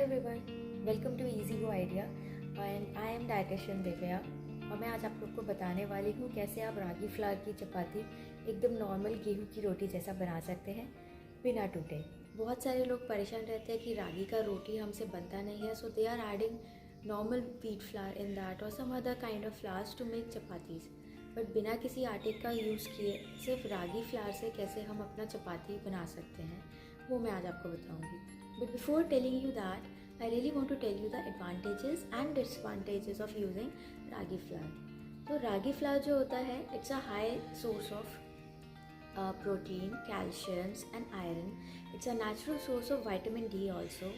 Everyone, welcome to easy go idea and I am dietitian Divya. और मैं आज आप लोग को बताने वाली हूँ कैसे आप रागी फ्लावर की चपाती एकदम नॉर्मल गेहूं की रोटी जैसा बना सकते हैं बिना टूटे। बहुत सारे लोग परेशान रहते हैं कि रागी का रोटी हमसे बनता नहीं है, so they are adding normal wheat flour in that और some other kind of flours to make chapatis. But बिना किसी आटे का यूज़ किए सिर्फ रागी फ्लावर से कैसे हम अपना चपाती बना सकते हैं वो मैं आज आपको बताऊंगी। But before telling you that, I really want to tell you the advantages and disadvantages of using ragi flour. तो ragi flour जो होता है, it's a high source of protein, calcium and iron. It's a natural source of vitamin D also.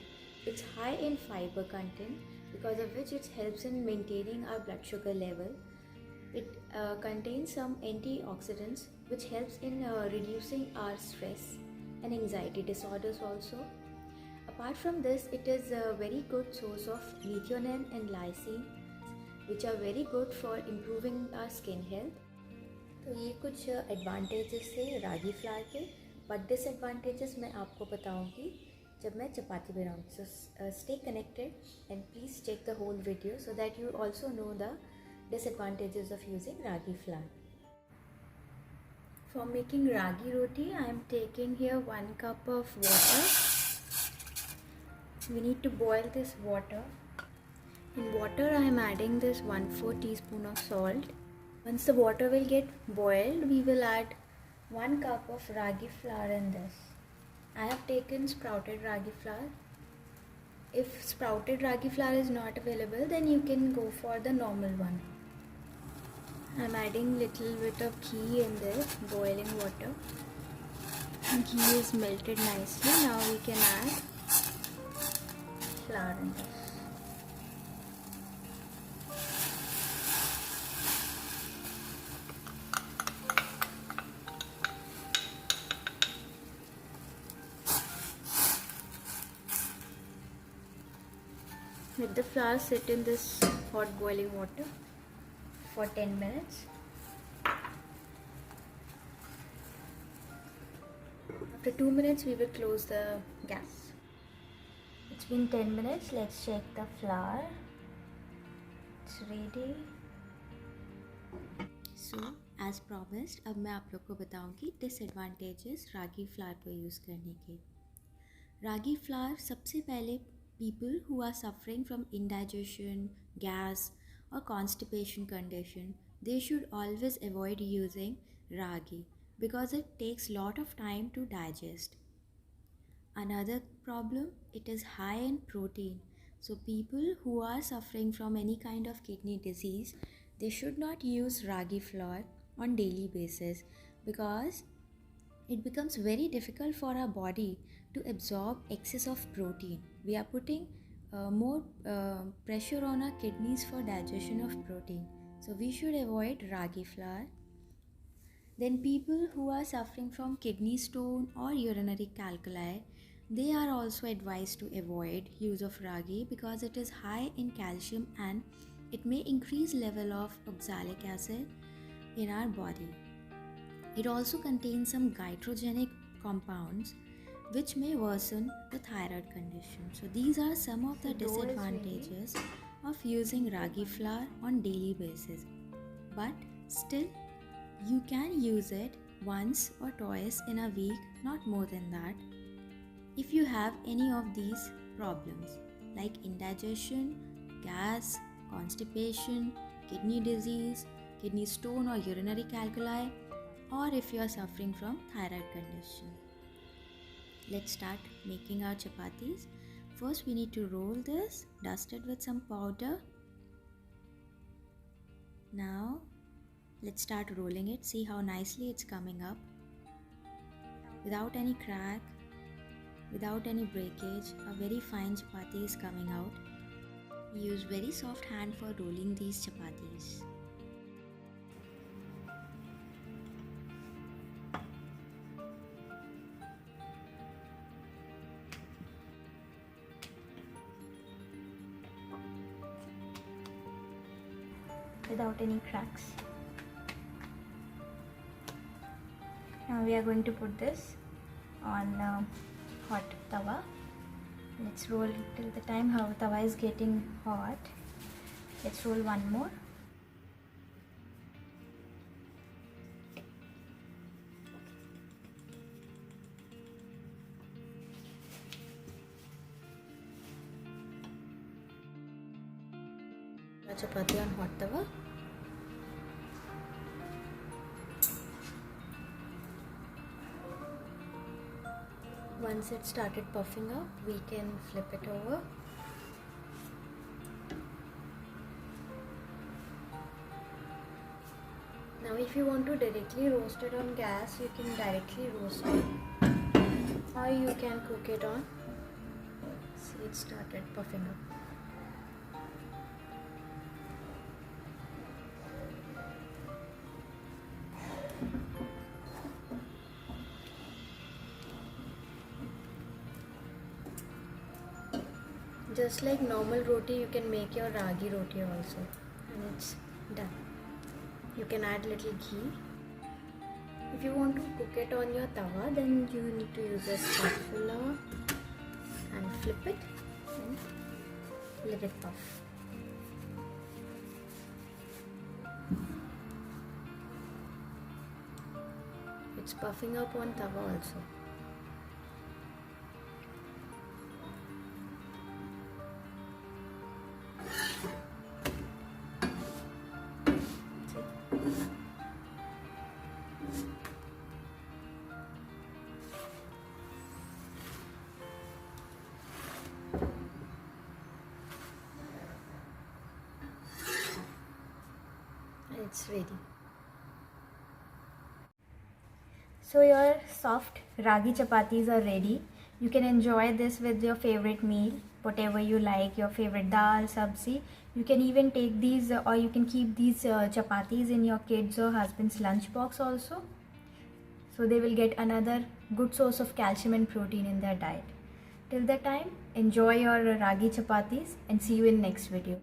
It's high in fiber content because of which it helps in maintaining our blood sugar level. It contains some antioxidants which helps in reducing our stress and anxiety disorders also. Apart from this, it is a very good source of methionine and lysine, which are very good for improving our skin health. तो ये कुछ advantages थे ragi flour के, but disadvantages मैं आपको बताऊंगी जब मैं चपाती बनाऊंगी। So stay connected and please check the whole video so that you also know the disadvantages of using ragi flour. For making ragi roti, I am taking here 1 cup of water. We need to boil this water. In water I am adding this 1/4 teaspoon of salt. Once the water will get boiled, we will add 1 cup of ragi flour in this. I have taken sprouted ragi flour. If sprouted ragi flour is not available, then you can go for the normal one. I am adding little bit of ghee in this boiling water. Ghee is melted nicely. Now we can add flour in this. Let the flour sit in this hot boiling water for 10 minutes. After 2 minutes we will close the gas. It's been 10 minutes. Let's check the flour. It's ready. So as promised, अब मैं आप लोग को बताऊंगी disadvantages रागी flower को use करने के। रागी flower सबसे पहले people who are suffering from indigestion, gas or constipation condition, they should always avoid using ragi because it takes lot of time to digest. Another problem, it is high in protein. So people who are suffering from any kind of kidney disease, they should not use ragi flour on daily basis because it becomes very difficult for our body to absorb excess of protein. We are putting more pressure on our kidneys for digestion of protein. So we should avoid ragi flour. Then people who are suffering from kidney stone or urinary calculi, they are also advised to avoid use of ragi because it is high in calcium and it may increase level of oxalic acid in our body. It also contains some iatrogenic compounds which may worsen the thyroid condition. So these are some of the disadvantages of using ragi flour on daily basis. But still, you can use it once or twice in a week, not more than that. If you have any of these problems like indigestion, gas, constipation, kidney disease, kidney stone or urinary calculi, or if you are suffering from thyroid condition. Let's start making our chapatis. First we need to roll this, dust it with some powder. Now let's start rolling it. See how nicely it's coming up. Without any crack, without any breakage, a very fine chapati is coming out. Use very soft hand for rolling these chapatis. Without any cracks. Now we are going to put this on hot tawa Let's roll till the time how tawa is getting hot. Let's roll one more. Chapati on hot tawa. Once it started puffing up, we can flip it over. Now if you want to directly roast it on gas, you can directly roast it, or you can cook it on. See, it started puffing up. Just like normal roti, you can make your ragi roti also, and it's done. You can add little ghee. If you want to cook it on your tawa, then you need to use a spatula and flip it and let it puff. It's puffing up on tawa also. It's ready. So your soft ragi chapatis are ready. You can enjoy this with your favorite meal, whatever you like, your favorite dal, sabzi. You can even take these or you can keep these chapatis in your kids or husband's lunchbox also. So they will get another good source of calcium and protein in their diet. Till that time, enjoy your ragi chapatis and see you in next video.